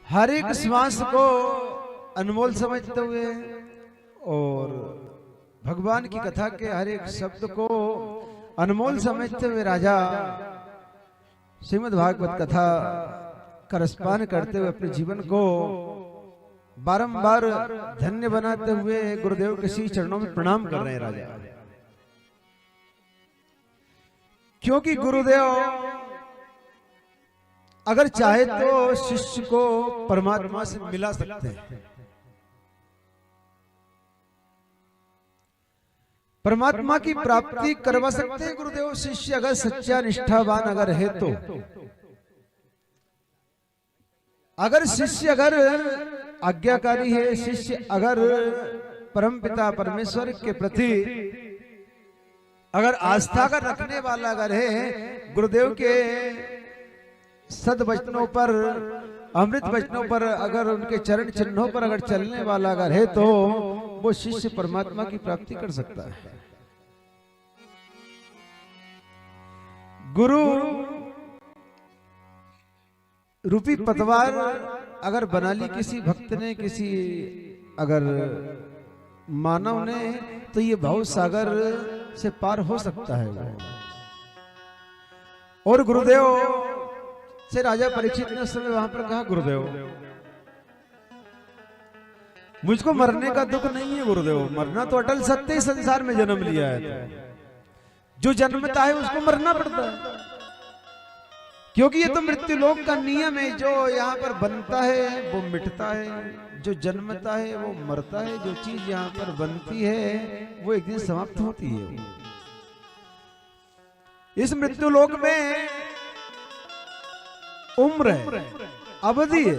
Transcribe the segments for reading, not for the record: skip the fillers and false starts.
हर एक श्वास को अनमोल समझते हुए और भगवान की कथा के हर एक शब्द को अनमोल समझते हुए राजा श्रीमद् भागवत कथा का रसपान करते हुए अपने जीवन को बारंबार धन्य बनाते हुए गुरुदेव के श्री चरणों में प्रणाम कर रहे हैं राजा। क्योंकि गुरुदेव अगर चाहे तो शिष्य को परमात्मा से मिला सकते हैं, परमात्मा की प्राप्ति करवा सकते हैं गुरुदेव। शिष्य अगर सच्चा निष्ठावान अगर है तो, अगर शिष्य अगर आज्ञाकारी है, शिष्य अगर परमपिता परमेश्वर के प्रति अगर आस्था का रखने वाला अगर है, गुरुदेव के सद वचनों पर अमृत वचनों पर अगर उनके चरण चिन्हों पर अगर चलने वाला अगर है तो वो शिष्य परमात्मा की प्राप्ति कर सकता है। गुरु रूपी पतवार अगर बना ली किसी भक्त ने, किसी अगर मानव ने, तो ये भव सागर से पार हो सकता है। और गुरुदेव से राजा परीक्षित ने उस समय वहां पर कहा, गुरुदेव मुझको मरने का दुख नहीं है गुरुदेव, मरना तो अटल सत्य ही संसार में जन्म लिया है, जो जन्मता है उसको मरना पड़ता है। क्योंकि ये तो मृत्यु लोक का नियम है, जो यहाँ पर बनता है वो मिटता है, जो जन्मता है वो मरता है, जो चीज यहाँ पर बनती है वो एक दिन समाप्त होती है। इस मृत्यु लोक में उम्र है, अवधि है,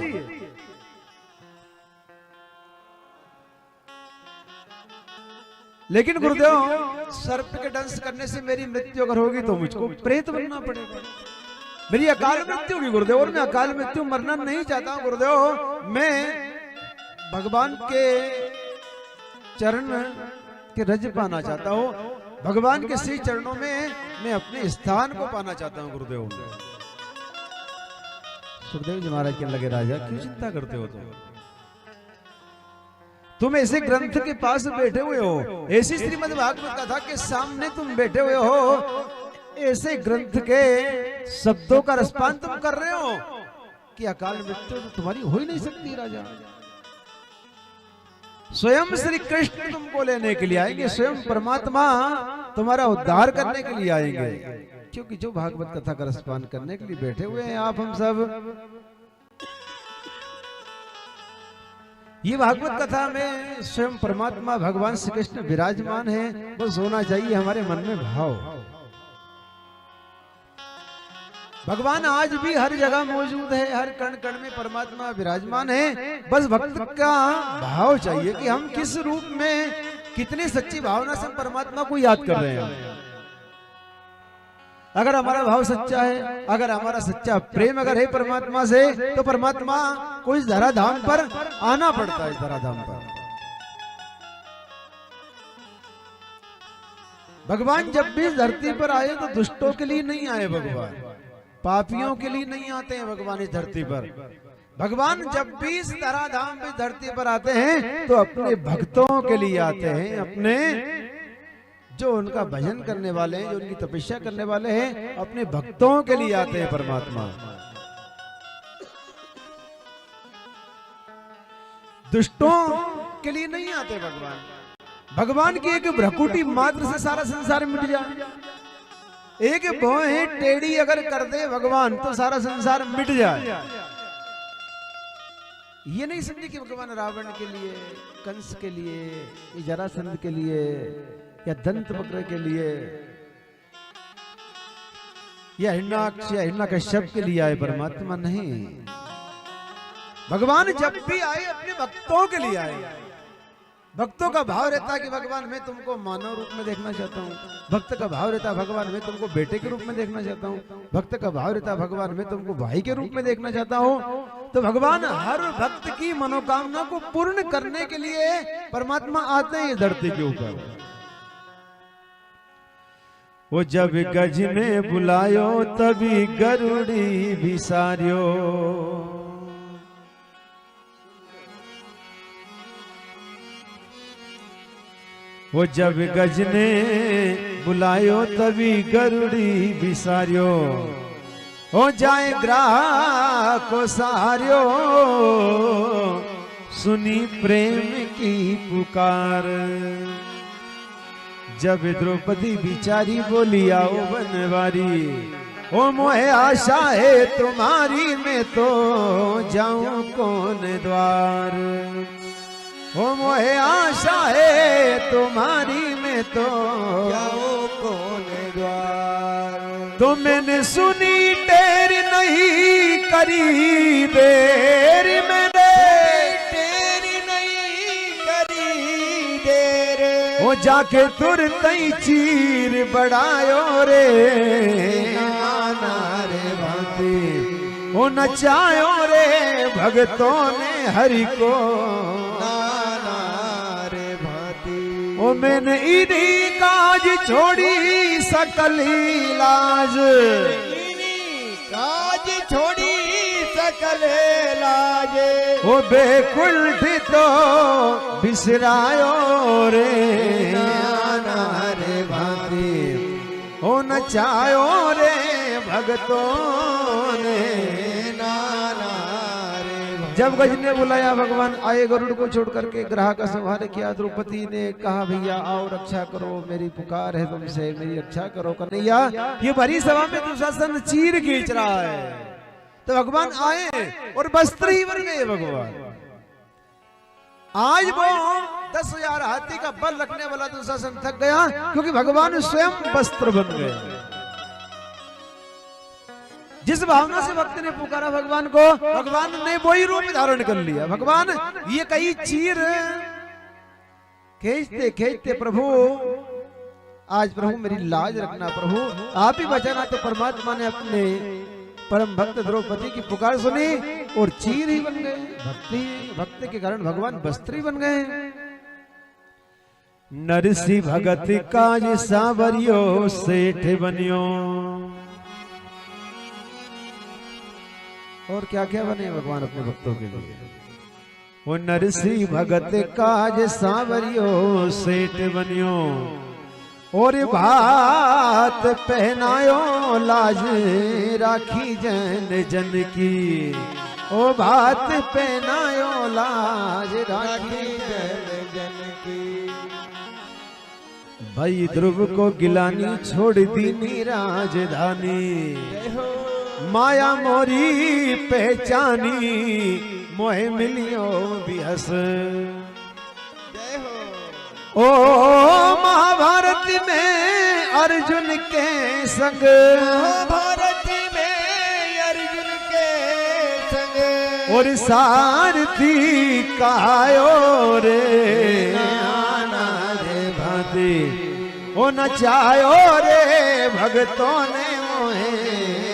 लेकिन गुरुदेव सर्प के दंश करने से मेरी मृत्यु अगर होगी तो मुझको प्रेत बनना पड़ेगा, मेरी अकाल मृत्यु होगी गुरुदेव। और मैं अकाल मृत्यु मरना नहीं चाहता हूं गुरुदेव, मैं भगवान के चरण के रज पाना चाहता हूं, भगवान के श्री चरणों में मैं अपने स्थान को पाना चाहता हूं गुरुदेव। सुखदेव जी महाराज कहने लगे, राजा क्यों चिंता करते हो तुम ऐसे ग्रंथ के पास बैठे हुए हो, ऐसी श्रीमद् भागवत कथा के सामने तुम बैठे हुए हो, ऐसे ग्रंथ के शब्दों का रसपान तुम कर रहे हो कि अकाल मृत्यु तो तुम्हारी हो ही नहीं सकती राजा। स्वयं श्री कृष्ण तुमको लेने के लिए आएंगे, स्वयं परमात्मा तुम्हारा उद्धार करने के लिए आएंगे, क्योंकि जो भागवत कथा का रसपान करने के लिए बैठे हुए हैं आप हम सब, ये भागवत कथा में स्वयं परमात्मा भगवान श्री कृष्ण विराजमान है। बस होना चाहिए हमारे मन में भाव। भगवान आज भी हर जगह मौजूद है, हर कण कण में परमात्मा विराजमान है। बस भक्त का भाव चाहिए कि हम किस रूप में, कितनी सच्ची भावना से परमात्मा को याद कर रहे हैं। अगर हमारा भाव सच्चा है, अगर हमारा सच्चा प्रेम अगर है परमात्मा से, तो परमात्मा को इस धराधाम पर आना पड़ता है। इस धराधाम पर भगवान जब भी इस धरती पर आए तो दुष्टों के लिए नहीं आए, भगवान पापियों के लिए नहीं आते हैं। भगवान इस धरती पर, भगवान जब भी इस धराधाम पे धरती पर आते हैं तो अपने भक्तों के लिए आते हैं, अपने जो उनका भजन करने वाले हैं, जो उनकी तपस्या करने वाले हैं, अपने भक्तों के लिए आते हैं परमात्मा। दुष्टों के लिए नहीं आते भगवान। भगवान की एक भ्रकुटी मात्र से सारा संसार मिट जाए, एक भौहें टेढ़ी अगर कर दे भगवान तो सारा संसार मिट जाए। ये नहीं समझे कि भगवान रावण के लिए, कंस के लिए, जरासंध के लिए या दंत वक्र के लिए या हिरण्याक्ष या हिरण्यकश्यप के लिए आए, परमात्मा नहीं। भगवान जब भी आए अपने भक्तों के लिए आए। भक्तों का भाव रहता है कि भगवान मैं तुमको मानव रूप में देखना चाहता हूँ, भक्त का भाव रहता है भगवान मैं तुमको बेटे के रूप में देखना चाहता हूँ, भक्त का भाव रहता है भगवान मैं तुमको भाई के रूप में देखना चाहता हूँ। तो भगवान हर भक्त की मनोकामना को पूर्ण करने के लिए परमात्मा आते हैं धरती के ऊपर। वो जब गज ने बुलायो तभी गरुड़ी विसार्यो, वो जब गज ने बुलायो तभी गरुड़ी बिसारियो हो जाए ग्राह को सहारियो सुनी प्रेम की पुकार। जब द्रौपदी बिचारी बोली आओ बनवारी ओ मोहे आशा है तुम्हारी मैं तो जाऊं कौन द्वार। ओ मोहे आशा है तुम्हारी मैं तो जाऊं कौन द्वार। तो मैंने सुनी टेर नहीं करी देर मैंने टेर नहीं करी देर ओ जाके तुरंत ही चीर बढ़ायो रे नाना रे भांति ओ नचायो रे भगतों ने हरि को नाना रे भांति। ओ मैंने इन्हीं काज छोड़ी सकली लाज काज छोड़ी सकल लाज ओ बेकुल तो बिसरायो रे नाना रे भांति ओ नचायो रे भगतों ने नाना रे। जब गज ने बुलाया भगवान आए गरुड़ को छोड़ करके ग्राह का संहार किया। द्रौपदी ने कहा भैया आओ रक्षा करो मेरी पुकार है तुमसे मेरी रक्षा करो कन्हैया। ये भरी सभा में दुशासन चीर खींच रहा है तो भगवान आए और वस्त्र ही बन गए भगवान। आज वो 10,000 हाथी का बल रखने वाला दुशासन थक गया क्योंकि भगवान स्वयं वस्त्र बन गए। जिस भावना से भक्त ने पुकारा भगवान को भगवान ने वही रूप धारण कर लिया। भगवान ये कई चीर खींचते खींचते प्रभु आज प्रभु मेरी लाज रखना प्रभु आप ही बचाना। तो परमात्मा ने अपने परम भक्त द्रौपदी की पुकार सुनी और चीर ही बन गए। भक्ति के कारण भगवान वस्त्री बन गए। नरसी भगत काज सावरियो सेठ बनियो। और क्या क्या बने भगवान अपने भक्तों के लिए। वो नरसी भगत काज सावरियो सेठ बनियो और भात पहनायो लाज राखी जन जन की। ओ भात पहनायो लाज राखी जन जन की। भाई ध्रुव को गिलानी छोड़ दी राजधानी माया मोरी पहचानी मोहे मिलियो बिहस। ओ महाभारत में अर्जुन के संग महाभारत में अर्जुन के संग और सारथी कहायो रे नाना रे भांति ओ नचायो रे भगतों ने मोहे